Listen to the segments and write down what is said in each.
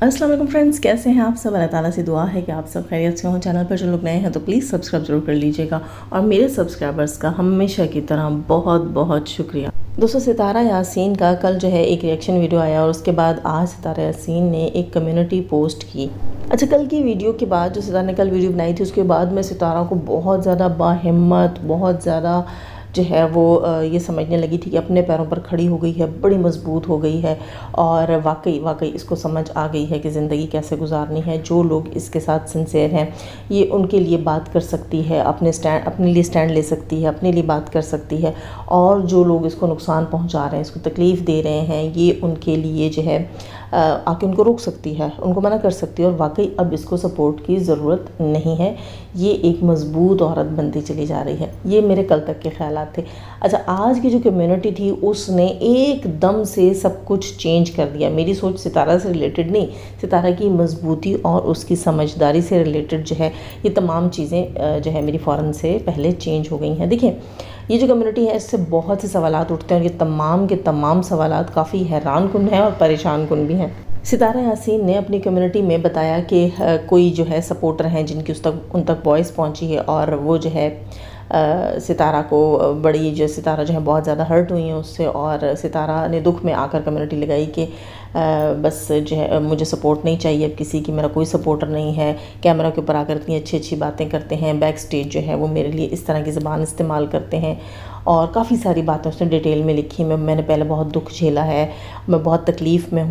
अस्सलाम वालेकुम फ्रेंड्स, कैसे हैं आप सब। अल्लाह ताला से दुआ है कि आप सब खैरियत से हों। चैनल पर जो लोग नए हैं तो प्लीज़ सब्सक्राइब जरूर कर लीजिएगा और मेरे सब्सक्राइबर्स का हमेशा की तरह बहुत बहुत शुक्रिया। दोस्तों, सितारा यासीन का कल जो है एक रिएक्शन वीडियो आया और उसके बाद आज सितारा यासीन ने एक कम्युनिटी पोस्ट की। अच्छा, कल की वीडियो के बाद जो सितारा ने कल वीडियो बनाई थी उसके बाद मैं सितारा को बहुत ज़्यादा बाहिम्मत, बहुत ज़्यादा जो है वो ये समझने लगी थी कि अपने पैरों पर खड़ी हो गई है, बड़ी मजबूत हो गई है और वाकई इसको समझ आ गई है कि ज़िंदगी कैसे गुजारनी है। जो लोग इसके साथ सिंसेयर हैं ये उनके लिए बात कर सकती है, अपने लिए स्टैंड ले सकती है, अपने लिए बात कर सकती है। और जो लोग इसको नुकसान पहुंचा रहे हैं, इसको तकलीफ़ दे रहे हैं, ये उनके लिए जो है आके उनको रोक सकती है, उनको मना कर सकती है। और वाकई अब इसको सपोर्ट की ज़रूरत नहीं है, ये एक मज़बूत औरत बनती चली जा रही है। ये मेरे कल तक के ख्यालात थे। अच्छा, आज की जो कम्युनिटी थी उसने एकदम से सब कुछ चेंज कर दिया। मेरी सोच सितारा से रिलेटेड नहीं, सितारा की मजबूती और उसकी समझदारी से रिलेटेड जो है ये तमाम चीज़ें जो है मेरी फ़ौरन से पहले चेंज हो गई हैं। देखिए, ये जो कम्युनिटी है इससे बहुत से सवालात उठते हैं और ये तमाम के तमाम सवालात काफ़ी हैरान कुन हैं और परेशान कुन भी हैं। सितारा यासीन ने अपनी कम्युनिटी में बताया कि कोई जो है सपोर्टर हैं जिनकी उन तक वॉइस पहुंची है और वो जो है सितारा को सितारा जो है बहुत ज़्यादा हर्ट हुई हैं उससे। और सितारा ने दुख में आकर कम्युनिटी लगाई कि बस जो है मुझे सपोर्ट नहीं चाहिए अब किसी की, मेरा कोई सपोर्टर नहीं है। कैमरा के ऊपर आकर इतनी अच्छी अच्छी बातें करते हैं, बैक स्टेज जो है वो मेरे लिए इस तरह की ज़बान इस्तेमाल करते हैं। और काफ़ी सारी बातें उसने डिटेल में लिखी। मैंने पहले बहुत दुख झेला है, मैं बहुत तकलीफ़ में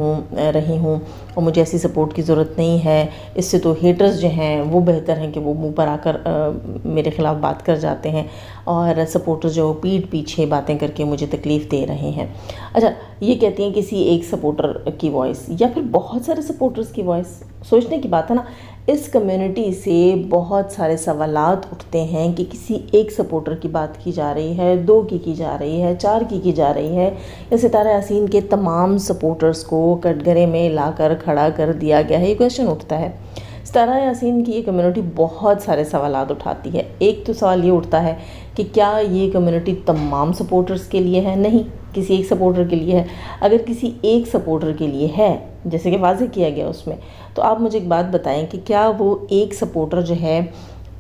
रही हूँ और मुझे ऐसी सपोर्ट की ज़रूरत नहीं है। इससे तो हेटर्स जो हैं वो बेहतर हैं कि वो मुंह पर आकर मेरे ख़िलाफ़ बात कर जाते हैं और सपोर्टर्स जो पीठ पीछे बातें करके मुझे तकलीफ़ दे रहे हैं। अच्छा, ये कहती हैं किसी एक सपोर्टर की वॉइस या फिर बहुत सारे सपोर्टर्स की वॉइस। सोचने की बात है ना, इस कम्युनिटी से बहुत सारे सवालात उठते हैं कि किसी एक सपोर्टर की बात की जा रही है, 2 की जा रही है, 4 की जा रही है, या सितारा यासीन के तमाम सपोर्टर्स को कटघरे में लाकर खड़ा कर दिया गया है। ये क्वेश्चन उठता है। सितारा यासीन की ये कम्युनिटी बहुत सारे सवालात उठाती है। एक तो सवाल ये उठता है कि क्या ये कम्युनिटी तमाम सपोर्टर्स के लिए है? नहीं, किसी एक सपोर्टर के लिए है। अगर किसी एक सपोर्टर के लिए है, जैसे कि वाज़ेह किया गया उसमें, तो आप मुझे एक बात बताएं कि क्या वो एक सपोर्टर जो है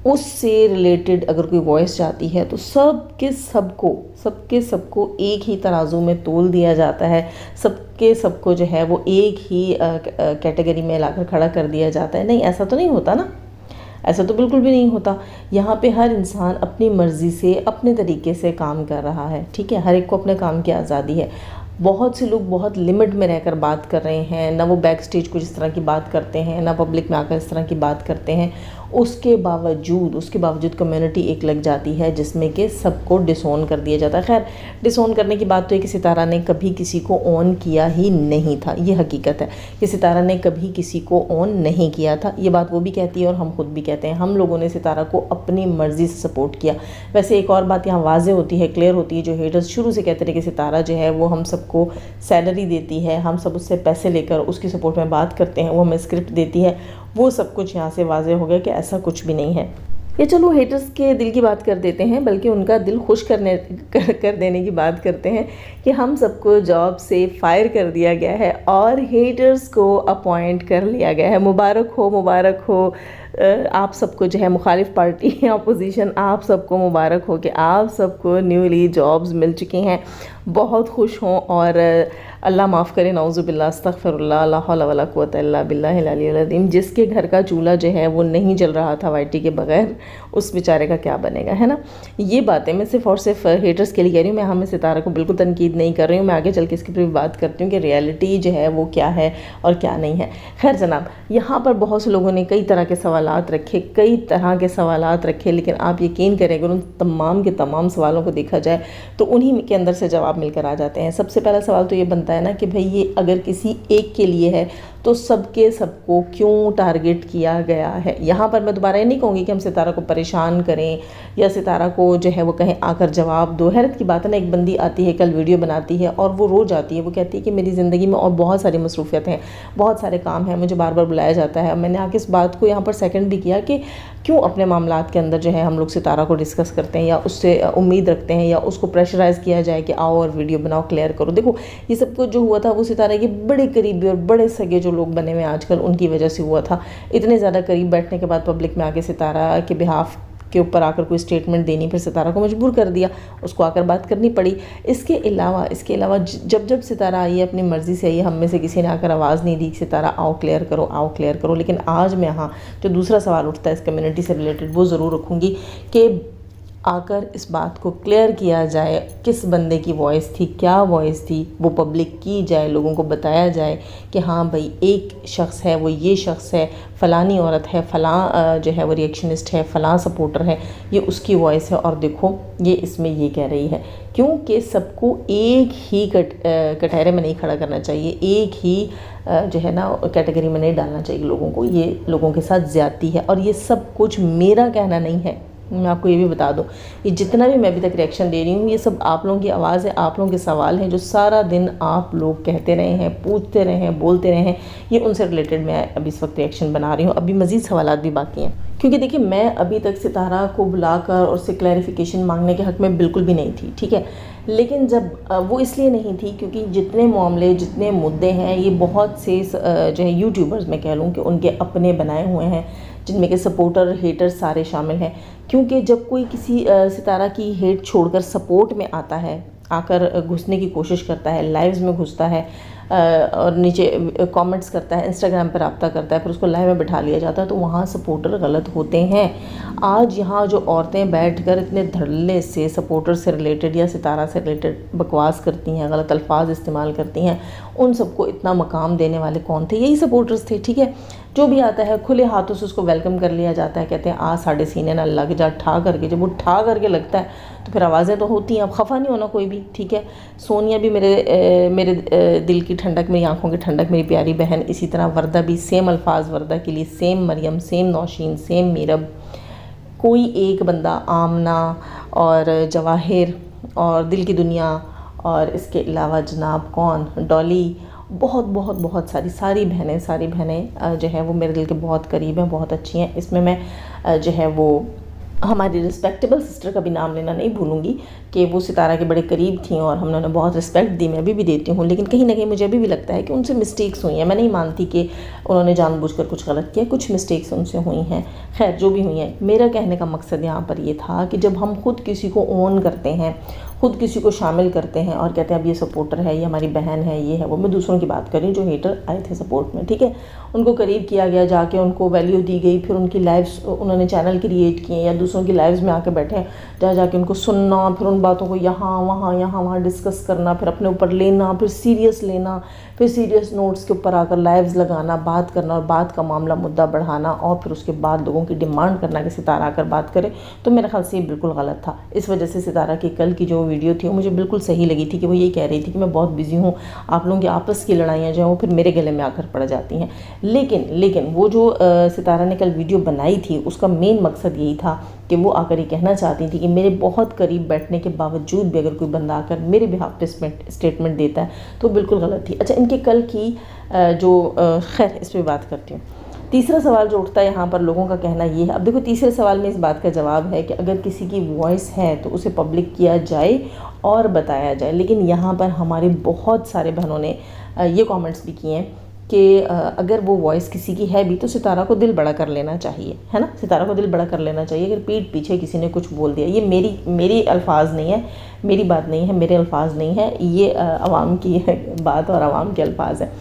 उससे रिलेटेड अगर कोई वॉइस जाती है तो सबके सबको एक ही तराजू में तोल दिया जाता है, सबको जो है वो एक ही कैटेगरी में लाकर खड़ा कर दिया जाता है? नहीं, ऐसा तो नहीं होता ना, ऐसा तो बिल्कुल भी नहीं होता। यहाँ पे हर इंसान अपनी मर्ज़ी से अपने तरीके से काम कर रहा है, ठीक है, हर एक को अपने काम की आज़ादी है। बहुत से लोग बहुत लिमिट में रहकर बात कर रहे हैं, ना वो बैक स्टेज कुछ इस तरह की बात करते हैं, ना पब्लिक में आकर इस तरह की बात करते हैं। उसके बावजूद कम्युनिटी एक लग जाती है जिसमें कि सबको डिसोन कर दिया जाता है। खैर, डिसोन करने की बात तो है कि सितारा ने कभी किसी को ऑन किया ही नहीं था। ये हकीकत है कि सितारा ने कभी किसी को ऑन नहीं किया था। ये बात वो भी कहती है और हम खुद भी कहते हैं, हम लोगों ने सितारा को अपनी मर्ज़ी से सपोर्ट किया। वैसे एक और बात यहाँ वाज़ेह होती है, क्लियर होती है, जो हेटर्स शुरू से कहते थे कि सितारा जो है वो हम सबको सैलरी देती है, हम सब उससे पैसे लेकर उसकी सपोर्ट में बात करते हैं, वो हमें स्क्रिप्ट देती है, वो सब कुछ यहाँ से वाज़ेह हो गया कि ऐसा कुछ भी नहीं है। ये चलो हेटर्स के दिल की बात कर देते हैं, बल्कि उनका दिल खुश कर देने की बात करते हैं कि हम सबको जॉब से फायर कर दिया गया है और हेटर्स को अपॉइंट कर लिया गया है। मुबारक हो आप सबको जो है, मुखालिफ पार्टी अपोजिशन, आप सबको मुबारक हो कि आप सबको न्यूली जॉब्स मिल चुकी हैं। बहुत खुश हों और अल्लाह माफ़ करे, नाउज़ुबिल्लाह, अस्तग़फ़िरुल्लाह, ला हौला वला कुव्वता इल्ला बिल्लाहिल अलिय्यिल अज़ीम। जिसके घर का चूल्हा जो है वो नहीं जल रहा था वाईटी के बगैर, उस बेचारे का क्या बनेगा, है ना। ये बातें मैं सिर्फ़ और सिर्फ हेटर्स के लिए कह रही हूँ। मैं हमें सितारा को बिल्कुल तनकीद नहीं कर रही हूँ। मैं आगे चल के इसकी भी बात करती हूँ कि रियलिटी जो है वो क्या है और क्या नहीं है। खैर जनाब, यहाँ पर बहुत से लोगों ने कई तरह के सवालात रखे, लेकिन आप यकीन करें अगर उन तमाम के तमाम सवालों को देखा जाए तो उन्हीं के अंदर से जवाब मिलकर आ जाते हैं। सबसे पहला सवाल तो ये बनता है ना कि भाई ये अगर किसी एक के लिए है तो सबको क्यों टारगेट किया गया है। यहाँ पर मैं दोबारा ये नहीं कहूँगी कि हम सितारा को परेशान करें या सितारा को जो है वो कहें आकर जवाब दो। हैरत की बात है ना, एक बंदी आती है, कल वीडियो बनाती है और वो रो जाती है। वो कहती है कि मेरी ज़िंदगी में और बहुत सारी मसरूफियत हैं, बहुत सारे काम हैं, मुझे बार बार बुलाया जाता है। मैंने आके इस बात को यहाँ पर सेकंड भी किया कि क्यों अपने मामलात के अंदर जो है हम लोग सितारा को डिस्कस करते हैं या उससे उम्मीद रखते हैं या उसको प्रेशराइज़ किया जाए कि आओ और वीडियो बनाओ, क्लियर करो। देखो ये सब कुछ जो हुआ था वो सितारा के बड़े करीबी और बड़े सगे जो लोग बने हुए आजकल उनकी वजह से हुआ था। इतने ज़्यादा करीब बैठने के बाद पब्लिक में आके सितारा के बिहाफ के ऊपर आकर कोई स्टेटमेंट देनी, फिर सितारा को मजबूर कर दिया, उसको आकर बात करनी पड़ी। इसके अलावा जब सितारा आई है अपनी मर्ज़ी से आई है, हम में से किसी ने आकर आवाज़ नहीं दी सितारा आओ क्लियर करो, आओ क्लियर करो। लेकिन आज मैं यहाँ जो दूसरा सवाल उठता है इस कम्युनिटी से रिलेटेड वो ज़रूर रखूँगी कि आकर इस बात को क्लियर किया जाए किस बंदे की वॉइस थी, क्या वॉइस थी, वो पब्लिक की जाए, लोगों को बताया जाए कि हाँ भाई एक शख्स है, वो ये शख्स है, फ़लानी औरत है, फ़लाँ जो है वो रिएक्शनिस्ट है, फ़लाँ सपोर्टर है, ये उसकी वॉइस है और देखो ये इसमें ये कह रही है। क्योंकि सबको एक ही कटहरे में नहीं खड़ा करना चाहिए, एक ही जो है ना कैटेगरी में नहीं डालना चाहिए लोगों को। ये लोगों के साथ ज़्यादती है और ये सब कुछ मेरा कहना नहीं है। मैं आपको ये भी बता दूं, ये जितना भी मैं अभी तक रिएक्शन दे रही हूँ ये सब आप लोगों की आवाज़ है, आप लोगों के सवाल हैं जो सारा दिन आप लोग कहते रहे हैं, पूछते रहे हैं, बोलते रहे हैं। ये उनसे रिलेटेड मैं अभी इस वक्त रिएक्शन बना रही हूँ। अभी मज़ीद सवालात भी बाकी हैं क्योंकि देखिए मैं अभी तक सितारा को बुलाकर और उससे क्लैरिफिकेशन मांगने के हक़ में बिल्कुल भी नहीं थी, ठीक है। लेकिन जब वो इसलिए नहीं थी क्योंकि जितने मामले जितने मुद्दे हैं ये बहुत से जो है यूट्यूबर्स मैं कह लूँ कि उनके अपने बनाए हुए हैं जिनमें के सपोर्टर हेटर सारे शामिल हैं। क्योंकि जब कोई किसी सितारा की हेट छोड़कर सपोर्ट में आता है, आकर घुसने की कोशिश करता है, लाइव्स में घुसता है और नीचे कमेंट्स करता है, इंस्टाग्राम पर रब्ता करता है, फिर उसको लाइव में बिठा लिया जाता है, तो वहाँ सपोर्टर गलत होते हैं। आज यहाँ जो औरतें बैठकर इतने धड़ल्ले से सपोर्टर से रिलेटेड या सितारा से रिलेटेड बकवास करती हैं, गलत अल्फाज इस्तेमाल करती हैं, उन सबको इतना मकाम देने वाले कौन थे? यही सपोर्टर्स थे, ठीक है। जो भी आता है खुले हाथों से उसको वेलकम कर लिया जाता है, कहते हैं आ साढ़े सीने ना लग जा, ठा करके। जब वो ठा करके लगता है तो फिर आवाज़ें तो होती हैं। अब खफा नहीं होना कोई भी, ठीक है। सोनिया भी मेरे दिल की ठंडक, मेरी आंखों की ठंडक, मेरी प्यारी बहन। इसी तरह वर्दा भी सेम अल्फाज वर्दा के लिए, same Maryam, same Nausheen, same Meerab. कोई एक बंदा आमना और जवाहिर और दिल की दुनिया और इसके अलावा जनाब कौन डॉली, बहुत सारी बहनें जो है वो मेरे दिल के बहुत करीब हैं, बहुत अच्छी हैं। इसमें मैं जो है वो हमारी रिस्पेक्टेबल सिस्टर का भी नाम लेना नहीं भूलूंगी कि वो सितारा के बड़े करीब थी और हमने उन्हें बहुत रिस्पेक्ट दी, मैं अभी भी देती हूँ। लेकिन कहीं ना कहीं मुझे अभी भी लगता है कि उनसे मिस्टेक्स हुई हैं। मैं नहीं मानती कि उन्होंने जानबूझकर कुछ गलत किया, कुछ मिस्टेक्स उनसे हुई हैं। खैर जो भी हुई हैं, मेरा कहने का मकसद यहाँ पर ये था कि जब हम खुद किसी को ओन करते हैं, खुद किसी को शामिल करते हैं और कहते हैं अब ये सपोर्टर है, ये हमारी बहन है, ये है वो। मैं दूसरों की बात कर रही हूँ जो हेटर आए थे सपोर्ट में, ठीक है। उनको करीब किया गया, जाके उनको वैल्यू दी गई, फिर उनकी लाइव्स उन्होंने चैनल क्रिएट किए या दूसरों की लाइव्स में आके बैठे, जाके उनको सुनना, फिर उन बातों को यहाँ वहाँ डिस्कस करना, फिर अपने ऊपर लेना, फिर सीरियस लेना, फिर सीरियस नोट्स के ऊपर आकर लाइव्स लगाना, बात करना और बात का मामला मुद्दा बढ़ाना और फिर उसके बाद लोगों की डिमांड करना कि सितारा आकर बात करे। तो मेरे ख्याल से ये बिल्कुल गलत था। इस वजह से सितारा की कल की जो वीडियो थी वो मुझे बिल्कुल सही लगी थी कि वो ये कह रही थी कि मैं बहुत बिजी हूँ, आप लोगों की आपस की लड़ाइयाँ जो हैं वो फिर मेरे गले में आकर पड़ जाती हैं। लेकिन वो जो सितारा ने कल वीडियो बनाई थी उसका मेन मकसद यही था कि वो आकर ये कहना चाहती थी कि मेरे बहुत करीब बैठने के बावजूद भी अगर कोई बंदा आकर मेरे बिहाफ पे स्टेटमेंट देता है तो बिल्कुल गलत थी। अच्छा, इनके कल की जो खैर इस पर बात करती हूँ। तीसरा सवाल जो उठता है यहाँ पर लोगों का कहना ये है, अब देखो तीसरे सवाल में इस बात का जवाब है कि अगर किसी की वॉइस है तो उसे पब्लिक किया जाए और बताया जाए। लेकिन यहाँ पर हमारे बहुत सारे बहनों ने ये कमेंट्स भी किए हैं कि अगर वो वॉइस किसी की है भी तो सितारा को दिल बड़ा कर लेना चाहिए, है ना। सितारा को दिल बड़ा कर लेना चाहिए अगर पीठ पीछे किसी ने कुछ बोल दिया। ये मेरी अल्फाज नहीं है, मेरी बात नहीं है, मेरे अल्फाज नहीं है, ये आवाम की बात और आवाम के अल्फाज है।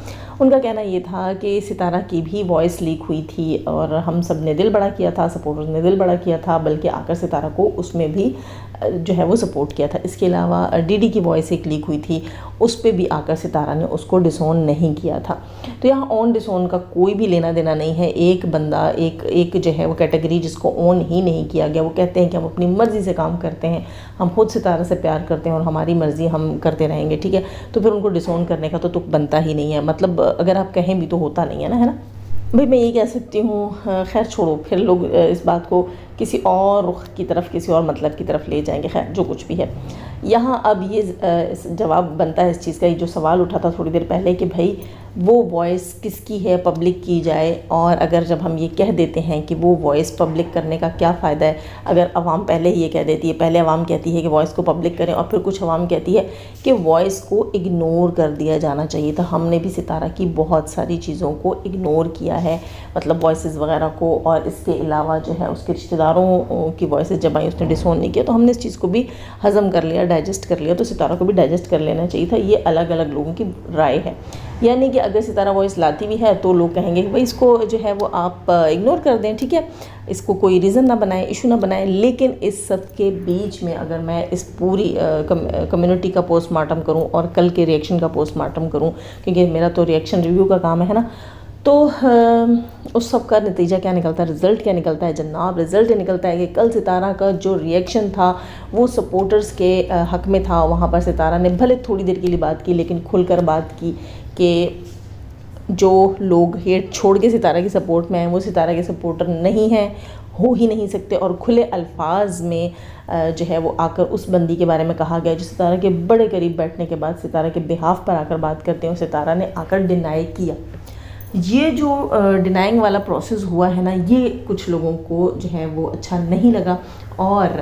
उनका कहना ये था कि सितारा की भी वॉइस लीक हुई थी और हम सब ने दिल बड़ा किया था, सपोर्टर्स ने दिल बड़ा किया था, बल्कि आकर सितारा को उसमें भी जो है वो सपोर्ट किया था। इसके अलावा डीडी की वॉइस एक लीक हुई थी, उस पर भी आकर सितारा ने उसको डिसोन नहीं किया था। तो यहाँ ऑन डिसोन का कोई भी लेना देना नहीं है। एक बंदा एक जो है वो कैटेगरी जिसको ऑन ही नहीं किया गया, वो कहते हैं कि हम अपनी मर्ज़ी से काम करते हैं, हम खुद सितारा से प्यार करते हैं और हमारी मर्ज़ी हम करते रहेंगे, ठीक है। तो फिर उनको डिसोन करने का तो तुक बनता ही नहीं है। मतलब अगर आप कहें भी तो होता नहीं है ना, भाई मैं ये कह सकती हूँ। खैर छोड़ो, फिर लोग इस बात को किसी और रुख की तरफ, किसी और मतलब की तरफ ले जाएंगे। खैर जो कुछ भी है, यहाँ अब ये जवाब बनता है इस चीज़ का। ये जो सवाल उठा था थोड़ी देर पहले कि भाई वो वॉइस किसकी है पब्लिक की जाए। और अगर जब हम ये कह देते हैं कि वो वॉइस पब्लिक करने का क्या फ़ायदा है, अगर आवाम पहले ही ये कह देती है, पहले आवाम कहती है कि वॉइस को पब्लिक करें और फिर कुछ आवाम कहती है कि वॉइस को इग्नोर कर दिया जाना चाहिए। तो हमने भी सितारा की बहुत सारी चीज़ों को इग्नोर किया है, मतलब वॉइसेस वगैरह को, और इसके अलावा जो है उसके रिश्तेदारों की वॉइसेस जब आई उसने डिसोन नहीं किया, तो हमने इस चीज़ को भी हज़म कर लिया, डाइजेस्ट कर लिया। तो सितारा को भी डाइजेस्ट कर लेना चाहिए था। ये अलग अलग लोगों की राय है। यानी कि अगर सितारा वॉइस लाती भी है तो लोग कहेंगे कि भाई इसको जो है वो आप इग्नोर कर दें, ठीक है, इसको कोई रीज़न ना बनाएं, इशू ना बनाएं। लेकिन इस सब के बीच में अगर मैं इस पूरी कम्युनिटी का पोस्टमार्टम करूं और कल के रिएक्शन का पोस्टमार्टम करूं, क्योंकि मेरा तो रिएक्शन रिव्यू का काम है ना, तो उस सब का नतीजा क्या निकलता है, रिज़ल्ट क्या निकलता है जनाब। रिज़ल्ट ये निकलता है कि कल सितारा का जो रिएक्शन था वो सपोर्टर्स के हक़ में था। वहाँ पर सितारा ने भले थोड़ी देर के लिए बात की, लेकिन खुलकर बात की कि जो लोग हेट छोड़ के सितारा की सपोर्ट में हैं वो सितारा के सपोर्टर नहीं हैं, हो ही नहीं सकते। और खुले अल्फाज में जो है वो आकर उस बंदी के बारे में कहा गया जो सितारा के बड़े करीब बैठने के बाद सितारा के बिहाफ पर आकर बात करते हैं, और सितारा ने आकर डिनाई किया। ये जो डिनाइंग वाला प्रोसेस हुआ है ना, ये कुछ लोगों को जो है वो अच्छा नहीं लगा। और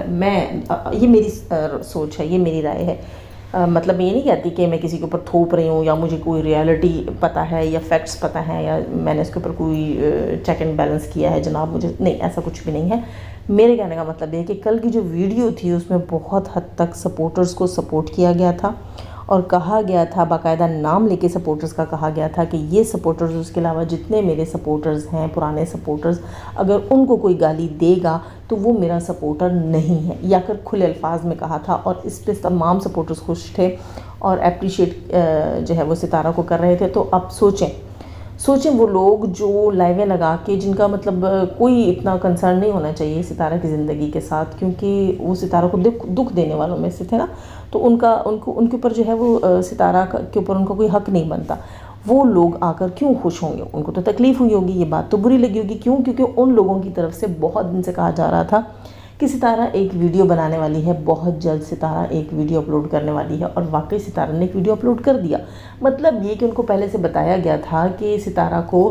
ये मेरी सोच है, ये मेरी राय है। मतलब ये नहीं कहती कि मैं किसी के ऊपर थोप रही हूँ या मुझे कोई रियलिटी पता है या फैक्ट्स पता है या मैंने इसके ऊपर कोई चेक एंड बैलेंस किया है जनाब, मुझे नहीं, ऐसा कुछ भी नहीं है। मेरे कहने का मतलब ये है कि कल की जो वीडियो थी उसमें बहुत हद तक सपोर्टर्स को सपोर्ट किया गया था और कहा गया था, बाकायदा नाम लेके सपोर्टर्स का कहा गया था कि ये सपोर्टर्स, उसके अलावा जितने मेरे सपोर्टर्स हैं पुराने सपोर्टर्स, अगर उनको कोई गाली देगा तो वो मेरा सपोर्टर नहीं है, या कर खुले अल्फाज में कहा था। और इस पर तमाम सपोर्टर्स खुश थे और अप्रिशिएट जो है वो सितारा को कर रहे थे। तो अब सोचें वो लोग जो लाइवें लगा के, जिनका मतलब कोई इतना कंसर्न नहीं होना चाहिए सितारा की ज़िंदगी के साथ, क्योंकि वो सितारा को दुख देने वालों में से थे ना, तो उनके ऊपर जो है वो सितारा के ऊपर उनका कोई हक़ नहीं बनता। वो लोग आकर क्यों खुश होंगे, उनको तो तकलीफ़ हुई होगी, ये बात तो बुरी लगी होगी। क्यों? क्योंकि उन लोगों की तरफ से बहुत दिन से कहा जा रहा था कि सितारा एक वीडियो बनाने वाली है, बहुत जल्द सितारा एक वीडियो अपलोड करने वाली है। और वाकई सितारा ने एक वीडियो अपलोड कर दिया। मतलब ये कि उनको पहले से बताया गया था कि सितारा को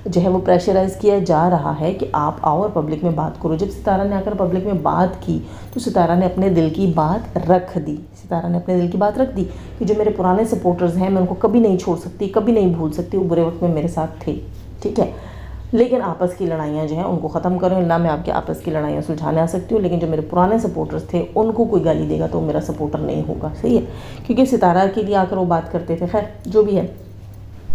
जो है वो प्रेशराइज़ किया जा रहा है कि आप आओ और पब्लिक में बात करो। जब सितारा ने आकर पब्लिक में बात की तो सितारा ने अपने दिल की बात रख दी। सितारा ने अपने दिल की बात रख दी कि जो मेरे पुराने सपोर्टर्स हैं मैं उनको कभी नहीं छोड़ सकती, कभी नहीं भूल सकती, वो बुरे वक्त में मेरे साथ थे, ठीक है। लेकिन आपस की लड़ाइयाँ जो हैं उनको ख़त्म करो, ना मैं आपके आपस की लड़ाइयाँ सुलझाने आ सकती हूँ, लेकिन जो मेरे पुराने सपोर्टर्स थे उनको कोई गाली देगा तो मेरा सपोर्टर नहीं होगा, सही है, क्योंकि सितारा के लिए आकर वो बात करते थे। खैर जो भी है,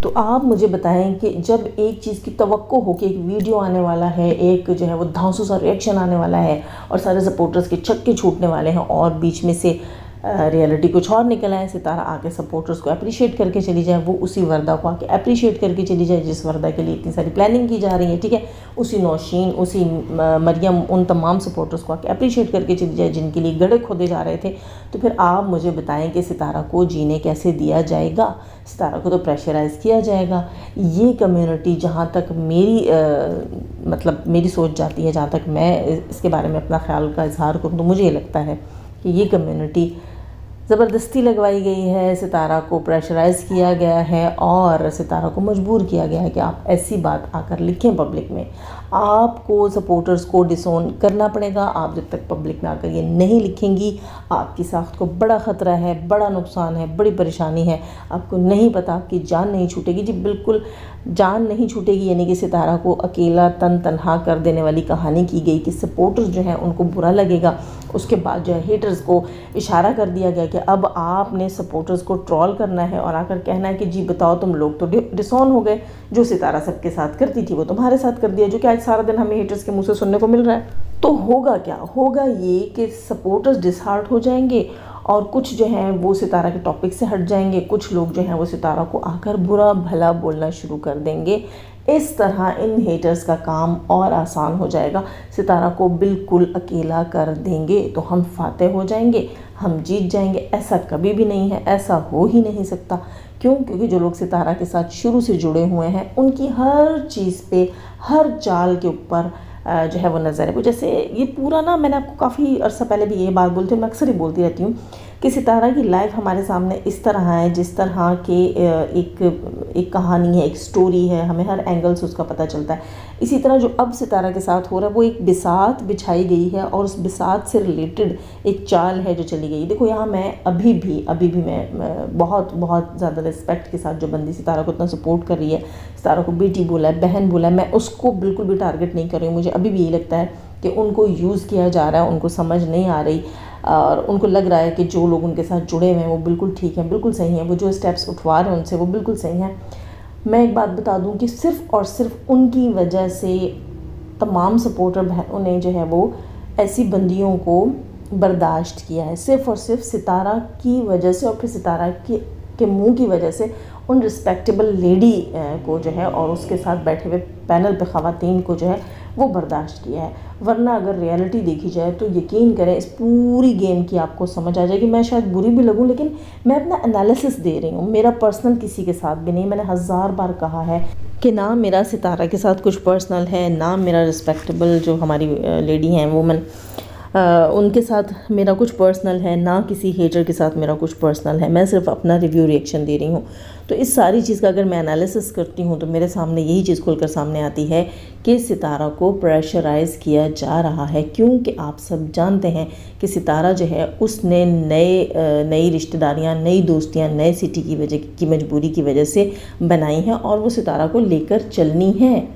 तो आप मुझे बताएं कि जब एक चीज़ की तवक्को हो कि एक वीडियो आने वाला है, एक जो है वो धांसू सा रिएक्शन आने वाला है और सारे सपोर्टर्स के छक्के छूटने वाले हैं और बीच में से रियलिटी कुछ और निकल आए, सितारा आके सपोर्टर्स को अप्रिशिएट करके चली जाए, वो उसी वर्दा को आके अप्रिशिएट करके चली जाए जिस वर्दा के लिए इतनी सारी प्लानिंग की जा रही है, ठीक है, उसी नौशीन, उसी मरियम, उन तमाम सपोर्टर्स को आके अप्रिशिएट करके चली जाए जिनके लिए गड्ढे खोदे जा रहे थे। तो फिर आप मुझे बताएं कि सितारा को जीने कैसे दिया जाएगा, सितारा को तो प्रेशराइज़ किया जाएगा। ये कम्युनिटी, जहाँ तक मेरी सोच जाती है, जहाँ तक मैं इसके बारे में अपना ख्याल का इजहार करूँ, तो मुझे ये लगता है कि ये कम्युनिटी ज़बरदस्ती लगवाई गई है, सितारा को प्रेशराइज़ किया गया है और सितारा को मजबूर किया गया है कि आप ऐसी बात आकर लिखें पब्लिक में। आपको सपोर्टर्स को डिसोन करना पड़ेगा। आप जब तक पब्लिक में आकर ये नहीं लिखेंगी, आपकी साख्त को बड़ा ख़तरा है, बड़ा नुकसान है, बड़ी परेशानी है। आपको नहीं पता, आपकी जान नहीं छूटेगी। जी बिल्कुल जान नहीं छूटेगी, यानी कि सितारा को अकेला तन्हा कर देने वाली कहानी की गई कि सपोर्टर्स जो हैं उनको बुरा लगेगा। उसके बाद जो है हेटर्स को इशारा कर दिया गया कि अब आपने सपोर्टर्स को ट्रोल करना है और आकर कहना है कि जी बताओ तुम लोग तो डिसऑन हो गए, जो सितारा सबके साथ करती थी वो तुम्हारे साथ कर दिया, जो कि आज सारा दिन हमें हेटर्स के मुंह से सुनने को मिल रहा है। तो होगा क्या? होगा ये कि सपोर्टर्स डिसहार्ट हो जाएंगे और कुछ जो हैं वो सितारा के टॉपिक से हट जाएंगे, कुछ लोग जो हैं वो सितारा को आकर बुरा भला बोलना शुरू कर देंगे। इस तरह इन हेटर्स का काम और आसान हो जाएगा, सितारा को बिल्कुल अकेला कर देंगे तो हम फातेह हो जाएंगे, हम जीत जाएंगे। ऐसा कभी भी नहीं है, ऐसा हो ही नहीं सकता। क्यों? क्योंकि जो लोग सितारा के साथ शुरू से जुड़े हुए हैं उनकी हर चीज़ पे, हर चाल के ऊपर जो है वो नज़र है। वो जैसे ये पूरा ना, मैंने आपको काफ़ी अर्सा पहले भी ये बात बोलती हूँ, मैं अक्सर ही बोलती रहती हूँ कि सितारा की लाइफ हमारे सामने इस तरह है जिस तरह के एक कहानी है, एक स्टोरी है, हमें हर एंगल से उसका पता चलता है। इसी तरह जो अब सितारा के साथ हो रहा है वो एक बिसात बिछाई गई है और उस बिसात से रिलेटेड एक चाल है जो चली गई। देखो यहाँ मैं अभी भी मैं बहुत बहुत ज़्यादा रिस्पेक्ट के साथ जो बंदी सितारा को इतना सपोर्ट कर रही है, सितारा को बेटी बोला है, बहन बोला है, मैं उसको बिल्कुल भी टारगेट नहीं कर रही हूँ। मुझे अभी भी यही लगता है कि उनको यूज़ किया जा रहा है, उनको समझ नहीं आ रही और उनको लग रहा है कि जो लोग उनके साथ जुड़े हुए हैं वो बिल्कुल ठीक हैं, बिल्कुल सही हैं, वो जो स्टेप्स उठवा रहे हैं उनसे वो बिल्कुल सही हैं। मैं एक बात बता दूं कि सिर्फ़ और सिर्फ उनकी वजह से तमाम सपोर्टर बहनों ने जो है वो ऐसी बंदियों को बर्दाश्त किया है, सिर्फ़ और सिर्फ सितारा की वजह से और फिर सितारा के मुंह की वजह से उन रिस्पेक्टेबल लेडी को जो है और उसके साथ बैठे हुए पैनल पे ख़वातीन को जो है वो बर्दाश्त किया है। वरना अगर रियलिटी देखी जाए तो यकीन करें इस पूरी गेम की आपको समझ आ जाएगी। मैं शायद बुरी भी लगूं लेकिन मैं अपना एनालिसिस दे रही हूँ, मेरा पर्सनल किसी के साथ भी नहीं। मैंने 1000 बार कहा है कि ना मेरा सितारा के साथ कुछ पर्सनल है, ना मेरा रिस्पेक्टेबल जो हमारी लेडी हैं वुमन उनके साथ मेरा कुछ पर्सनल है, ना किसी हेटर के साथ मेरा कुछ पर्सनल है। मैं सिर्फ अपना रिव्यू रिएक्शन दे रही हूँ। तो इस सारी चीज़ का अगर मैं एनालिसिस करती हूँ तो मेरे सामने यही चीज़ खुलकर सामने आती है कि सितारा को प्रेशराइज़ किया जा रहा है, क्योंकि आप सब जानते हैं कि सितारा जो है उसने नई रिश्तेदारियाँ, नई दोस्तियाँ, नए सिटी की मजबूरी की वजह से बनाई हैं और वो सितारा को लेकर चलनी है।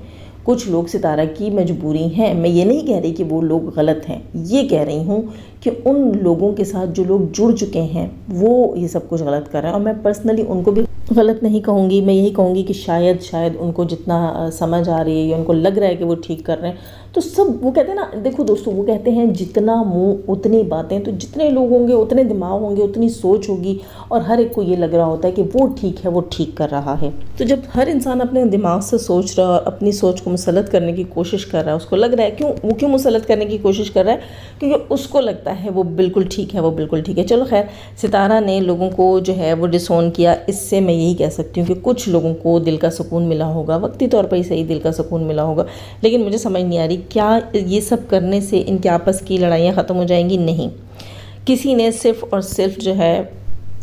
कुछ लोग सितारा की मजबूरी हैं, मैं ये नहीं कह रही कि वो लोग गलत हैं, ये कह रही हूँ कि उन लोगों के साथ जो लोग जुड़ चुके हैं वो ये सब कुछ गलत कर रहे हैं। और मैं पर्सनली उनको भी गलत नहीं कहूँगी, मैं यही कहूँगी कि शायद उनको जितना समझ आ रही है या उनको लग रहा है कि वो ठीक कर रहे हैं तो सब, वो कहते हैं ना, देखो दोस्तों, वो कहते हैं जितना मुंह उतनी बातें, तो जितने लोग होंगे उतने दिमाग होंगे, उतनी सोच होगी और हर एक को ये लग रहा होता है कि वो ठीक है, वो ठीक कर रहा है। तो जब हर इंसान अपने दिमाग से सोच रहा है और अपनी सोच को मुसलत करने की कोशिश कर रहा है, उसको लग रहा है क्यों मुसलत करने की कोशिश कर रहा है, क्योंकि उसको लगता है वो बिल्कुल ठीक है, वो बिल्कुल ठीक है। चलो खैर, सितारा ने लोगों को जो है वो डिसोन किया, इससे मैं यही कह सकती हूँ कि कुछ लोगों को दिल का सुकून मिला होगा, वक्ती तौर पर ही सही दिल का सुकून मिला होगा, लेकिन मुझे समझ नहीं आ रही क्या ये सब करने से इनके आपस की लड़ाइयाँ ख़त्म हो जाएंगी। नहीं, किसी ने सिर्फ़ और सिर्फ जो है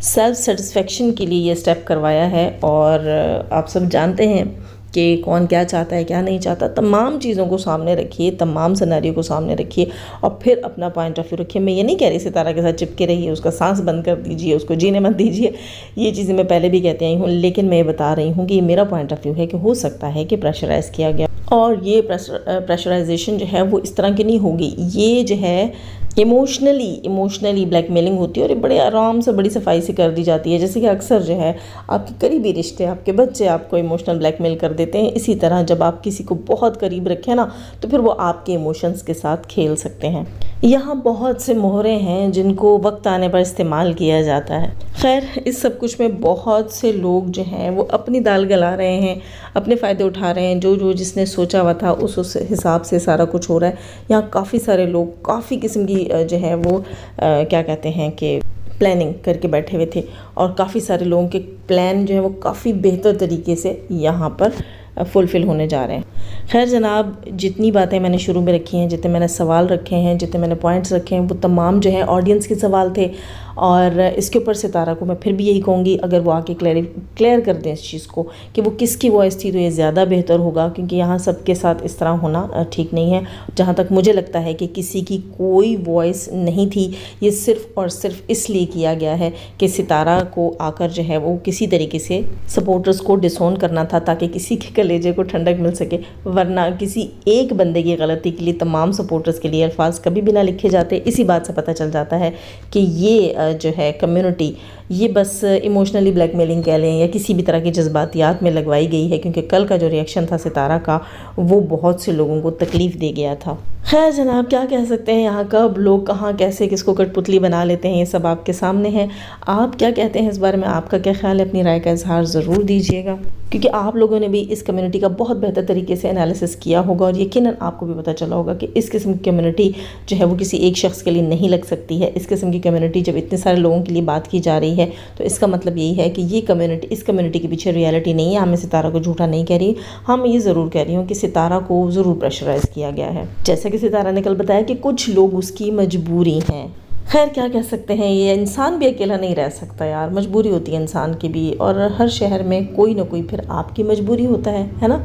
सेल्फ सेटिस्फेक्शन के लिए ये स्टेप करवाया है और आप सब जानते हैं कि कौन क्या चाहता है, क्या नहीं चाहता। तमाम चीज़ों को सामने रखिए, तमाम सिनेरियो को सामने रखिए और फिर अपना पॉइंट ऑफ व्यू रखिए। मैं ये नहीं कह रही सितारा के साथ चिपके रहिए, उसका सांस बंद कर दीजिए, उसको जीने मत दीजिए, ये चीज़ें मैं पहले भी कहती आई हूँ, लेकिन मैं ये बता रही हूँ कि ये मेरा पॉइंट ऑफ व्यू है कि हो सकता है कि प्रेशराइज़ किया गया और ये प्रेशराइजेशन जो है वो इस तरह की नहीं होगी। ये जो है इमोशनली ब्लैकमेलिंग होती है और ये बड़े आराम से, बड़ी सफाई से कर दी जाती है। जैसे कि अक्सर जो है आपके करीबी रिश्ते, आपके बच्चे आपको इमोशनल ब्लैकमेल कर देते हैं, इसी तरह जब आप किसी को बहुत करीब रखें ना तो फिर वो आपके इमोशंस के साथ खेल सकते हैं। यहाँ बहुत से मोहरे हैं जिनको वक्त आने पर इस्तेमाल किया जाता है। खैर, इस सब कुछ में बहुत से लोग जो हैं वो अपनी दाल गला रहे हैं, अपने फ़ायदे उठा रहे हैं। जो जिसने सोचा हुआ था उस हिसाब से सारा कुछ हो रहा है। यहाँ काफ़ी सारे लोग काफ़ी किस्म की जो है वो क्या कहते हैं कि प्लानिंग करके बैठे हुए थे और काफ़ी सारे लोगों के प्लान जो है वो काफ़ी बेहतर तरीके से यहाँ पर फुलफ़िल होने जा रहे हैं। खैर जनाब, जितनी बातें मैंने शुरू में रखी हैं, जितने मैंने सवाल रखे हैं, जितने मैंने पॉइंट्स रखे हैं, वो तमाम जो है ऑडियंस के सवाल थे और इसके ऊपर सितारा को मैं फिर भी यही कहूँगी, अगर वो आके क्लियर कर दें इस चीज़ को कि वो किसकी वॉइस थी तो ये ज़्यादा बेहतर होगा, क्योंकि यहाँ सबके साथ इस तरह होना ठीक नहीं है। जहाँ तक मुझे लगता है कि किसी की कोई वॉइस नहीं थी, ये सिर्फ़ और सिर्फ इसलिए किया गया है कि सितारा को आकर जो है वो किसी तरीके से सपोर्टर्स को डिसोन करना था ताकि किसी के कलेजे को ठंडक मिल सके, वरना किसी एक बंदे की गलती के लिए तमाम सपोर्टर्स के लिए अल्फाज कभी भी ना लिखे जाते। इसी बात से पता चल जाता है कि ये जो है कम्युनिटी ये बस इमोशनली ब्लैकमेलिंग कह लें या किसी भी तरह की जज्बातियात में लगवाई गई है, क्योंकि कल का जो रिएक्शन था सितारा का वो बहुत से लोगों को तकलीफ़ दे गया था। खैर जनाब, क्या कह सकते हैं, यहाँ कब लोग कहाँ कैसे किसको कठपुतली बना लेते हैं, ये सब आपके सामने है। आप क्या कहते हैं इस बारे में, आपका क्या ख्याल है, अपनी राय का इजहार ज़रूर दीजिएगा, क्योंकि आप लोगों ने भी इस कम्युनिटी का बहुत बेहतर तरीके से एनालिसिस किया होगा और यकीनन आपको भी पता चला होगा कि इस किस्म की कम्युनिटी जो है वो किसी एक शख्स के लिए नहीं लग सकती है। इस किस्म की कम्युनिटी जब इतने सारे लोगों के लिए बात की जा रही है तो इसका मतलब यही है कि ये कम्युनिटी, इस कम्युनिटी के पीछे रियलिटी नहीं है। हाँ, मैं सितारा को झूठा नहीं कह रही, हाँ मैं ये ज़रूर कह रही हूँ कि सितारा को ज़रूर प्रेशराइज़ किया गया है। जैसा कि सितारा ने कल बताया कि कुछ लोग उसकी मजबूरी हैं। खैर क्या कह सकते हैं, ये इंसान भी अकेला नहीं रह सकता यार, मजबूरी होती है इंसान की भी। और हर शहर में कोई ना कोई फिर आपकी मजबूरी होता है ना।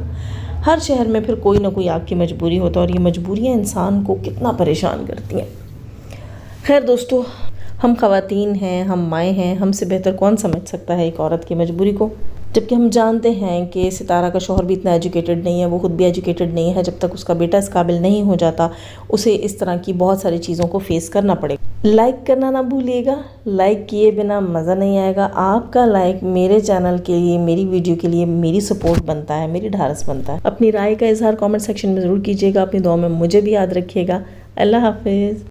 हर शहर में फिर कोई ना कोई आपकी मजबूरी होता है, और ये मजबूरियाँ इंसान को कितना परेशान करती हैं। खैर दोस्तों, हम ख़वातीन हैं, हम माएँ हैं, हमसे बेहतर कौन समझ सकता है एक औरत की मजबूरी को। जबकि हम जानते हैं कि सितारा का शौहर भी इतना एजुकेटेड नहीं है, वो खुद भी एजुकेटेड नहीं है। जब तक उसका बेटा इस काबिल नहीं हो जाता, उसे इस तरह की बहुत सारी चीज़ों को फेस करना पड़ेगा। लाइक करना ना भूलिएगा, लाइक किए बिना मज़ा नहीं आएगा। आपका लाइक मेरे चैनल के लिए, मेरी वीडियो के लिए मेरी सपोर्ट बनता है, मेरी ढारस बनता है। अपनी राय का इजहार कमेंट सेक्शन में ज़रूर कीजिएगा। अपनी दुआ में मुझे भी याद रखिएगा। अल्लाह हाफिज़।